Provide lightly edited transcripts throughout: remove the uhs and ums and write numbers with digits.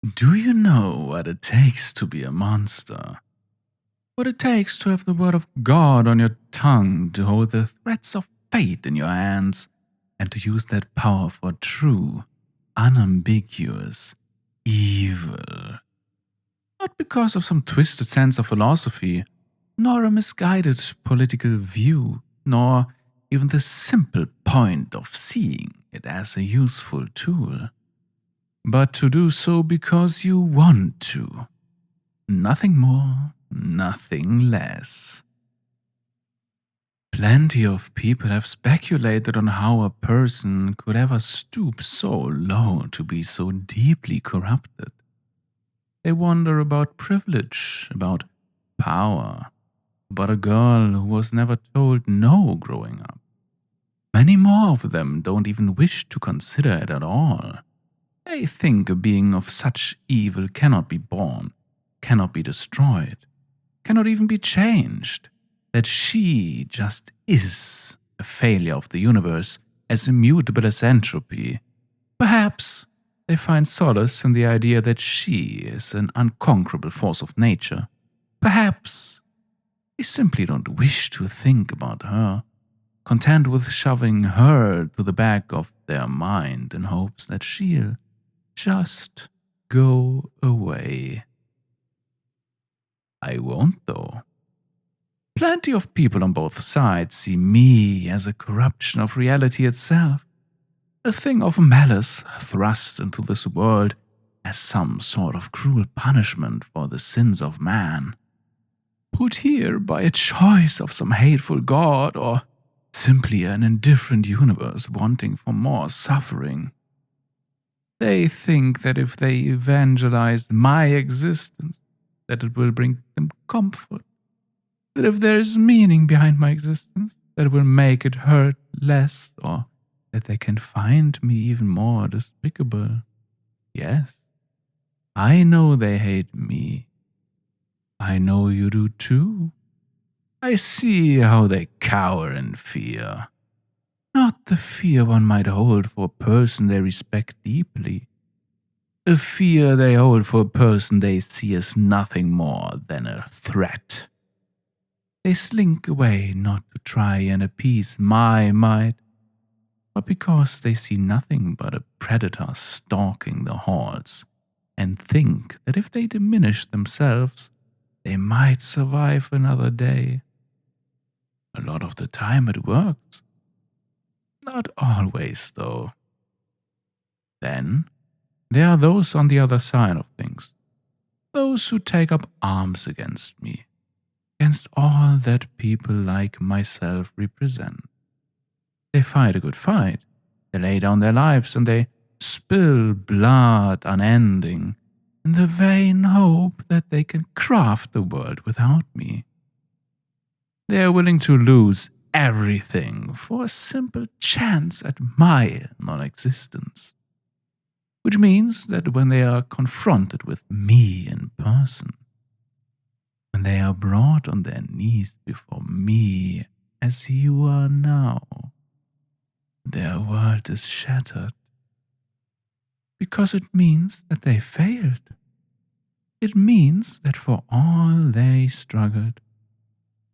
Do you know what it takes to be a monster? What it takes to have the word of God on your tongue, to hold the threads of fate in your hands, and to use that power for true, unambiguous evil. Not because of some twisted sense of philosophy, nor a misguided political view, nor even the simple point of seeing it as a useful tool, but to do so because you want to. Nothing more, nothing less. Plenty of people have speculated on how a person could ever stoop so low to be so deeply corrupted. They wonder about privilege, about power, about a girl who was never told no growing up. Many more of them don't even wish to consider it at all. They think a being of such evil cannot be born, cannot be destroyed, cannot even be changed, that she just is a failure of the universe, as immutable as entropy. Perhaps they find solace in the idea that she is an unconquerable force of nature. Perhaps they simply don't wish to think about her, content with shoving her to the back of their mind in hopes that she'll just go away. I won't, though. Plenty of people on both sides see me as a corruption of reality itself, a thing of malice thrust into this world as some sort of cruel punishment for the sins of man, put here by a choice of some hateful god or simply an indifferent universe wanting for more suffering. They think that if they evangelize my existence, that it will bring them comfort. That if there is meaning behind my existence, that it will make it hurt less, or that they can find me even more despicable. Yes, I know they hate me. I know you do too. I see how they cower in fear. Not the fear one might hold for a person they respect deeply. A fear they hold for a person they see as nothing more than a threat. They slink away not to try and appease my might, but because they see nothing but a predator stalking the halls, and think that if they diminish themselves, they might survive another day. A lot of the time it works. Not always, though. Then there are those on the other side of things, those who take up arms against me, against all that people like myself represent. They fight a good fight, they lay down their lives, and they spill blood unending in the vain hope that they can craft the world without me. They are willing to lose everything for a simple chance at my non-existence. Which means that when they are confronted with me in person, when they are brought on their knees before me as you are now, their world is shattered. Because it means that they failed. It means that for all they struggled,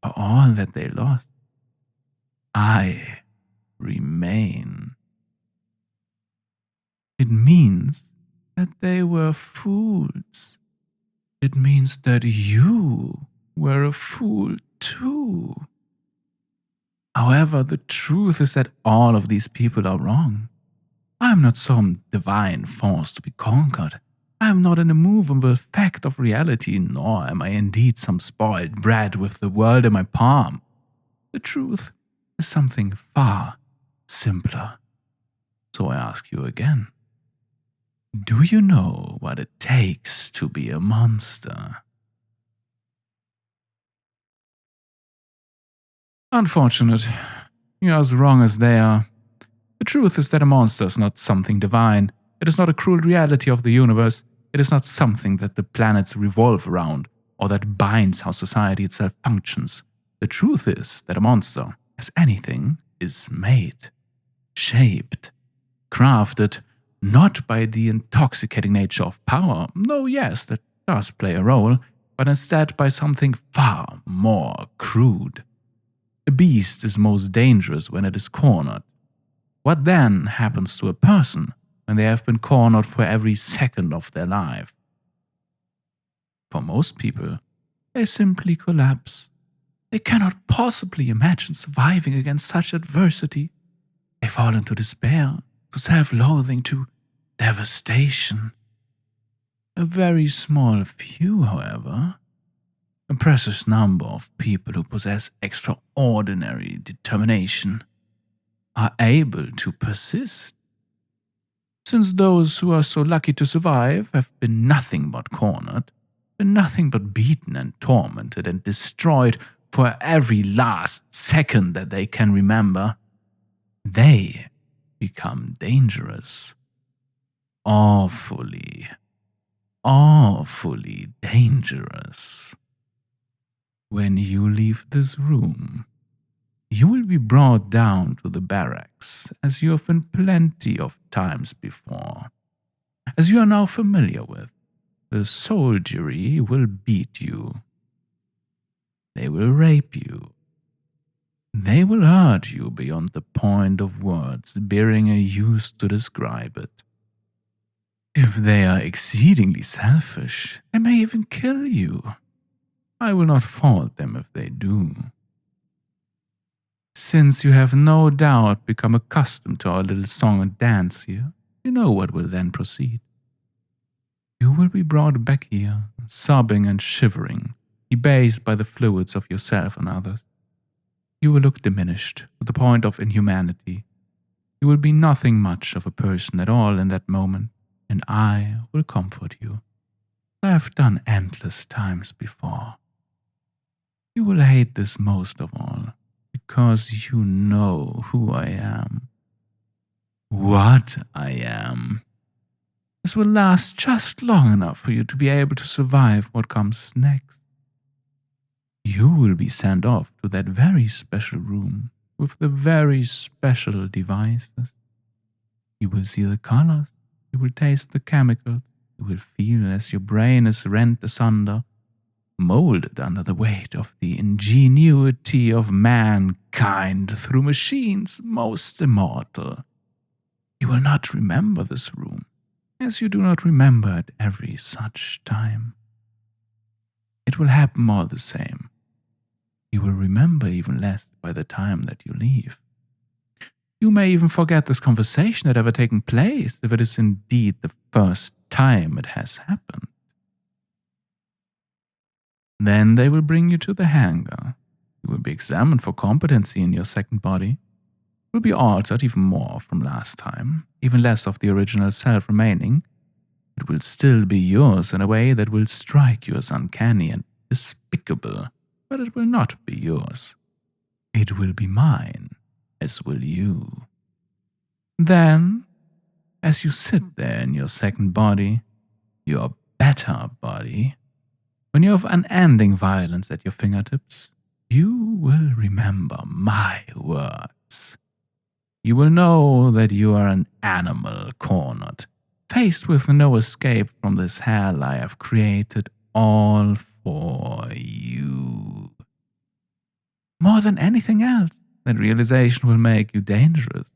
for all that they lost, I remain. It means that they were fools. It means that you were a fool too. However, the truth is that all of these people are wrong. I am not some divine force to be conquered. I am not an immovable fact of reality, nor am I indeed some spoiled brat with the world in my palm. The truth is something far simpler. So I ask you again. Do you know what it takes to be a monster? Unfortunate. You're as wrong as they are. The truth is that a monster is not something divine. It is not a cruel reality of the universe. It is not something that the planets revolve around, or that binds how society itself functions. The truth is that a monster, as anything, is made, shaped, crafted, not by the intoxicating nature of power, no, yes, that does play a role, but instead by something far more crude. A beast is most dangerous when it is cornered. What then happens to a person when they have been cornered for every second of their life? For most people, they simply collapse. They cannot possibly imagine surviving against such adversity. They fall into despair, to self-loathing, to devastation. A very small few, however, a precious number of people who possess extraordinary determination, are able to persist. Since those who are so lucky to survive have been nothing but cornered, been nothing but beaten and tormented and destroyed for every last second that they can remember, they become dangerous. Awfully, awfully dangerous. When you leave this room, you will be brought down to the barracks, as you have been plenty of times before. As you are now familiar with, the soldiery will beat you. They will rape you. They will hurt you beyond the point of words bearing a use to describe it. If they are exceedingly selfish, they may even kill you. I will not fault them if they do. Since you have no doubt become accustomed to our little song and dance here, you know what will then proceed. You will be brought back here, sobbing and shivering, debased by the fluids of yourself and others. You will look diminished to the point of inhumanity. You will be nothing much of a person at all in that moment, and I will comfort you. I have done endless times before. You will hate this most of all, because you know who I am. What I am. This will last just long enough for you to be able to survive what comes next. You will be sent off to that very special room with the very special devices. You will see the colors, you will taste the chemicals, you will feel as your brain is rent asunder, molded under the weight of the ingenuity of mankind through machines most immortal. You will not remember this room, as you do not remember at every such time. It will happen all the same. You will remember even less by the time that you leave. You may even forget this conversation had ever taken place if it is indeed the first time it has happened. Then they will bring you to the hangar. You will be examined for competency in your second body. It will be altered even more from last time, even less of the original self remaining. It will still be yours in a way that will strike you as uncanny and despicable, but it will not be yours. It will be mine, as will you. Then, as you sit there in your second body, your better body, when you have unending violence at your fingertips, you will remember my words. You will know that you are an animal cornered, faced with no escape from this hell I have created all for you. More than anything else, that realization will make you dangerous.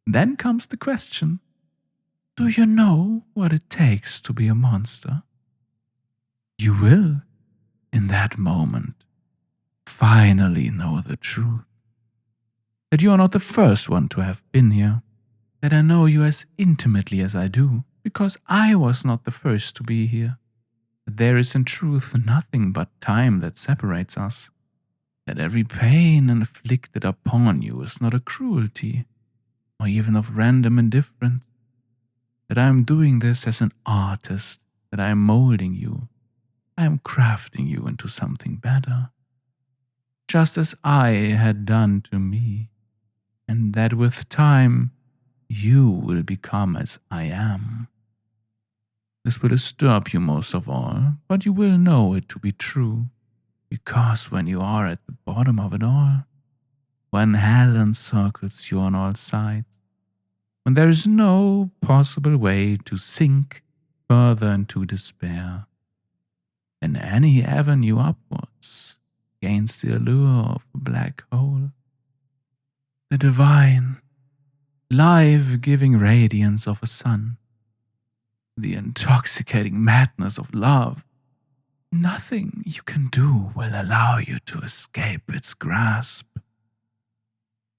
Then comes the question, do you know what it takes to be a monster? You will, in that moment, finally know the truth. That you are not the first one to have been here. That I know you as intimately as I do, because I was not the first to be here. That there is in truth nothing but time that separates us. That every pain inflicted upon you is not a cruelty, or even of random indifference. That I am doing this as an artist, that I am molding you. I am crafting you into something better, just as I had done to me, and that with time you will become as I am. This will disturb you most of all, but you will know it to be true, because when you are at the bottom of it all, when hell encircles you on all sides, when there is no possible way to sink further into despair, and any avenue upwards gains the allure of a black hole. The divine, life-giving radiance of a sun, the intoxicating madness of love. Nothing you can do will allow you to escape its grasp.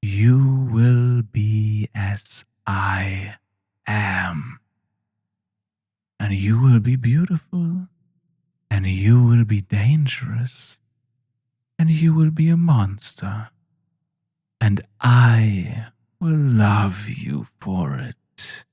You will be as I am. And you will be beautiful. And you will be dangerous. And you will be a monster. And I will love you for it.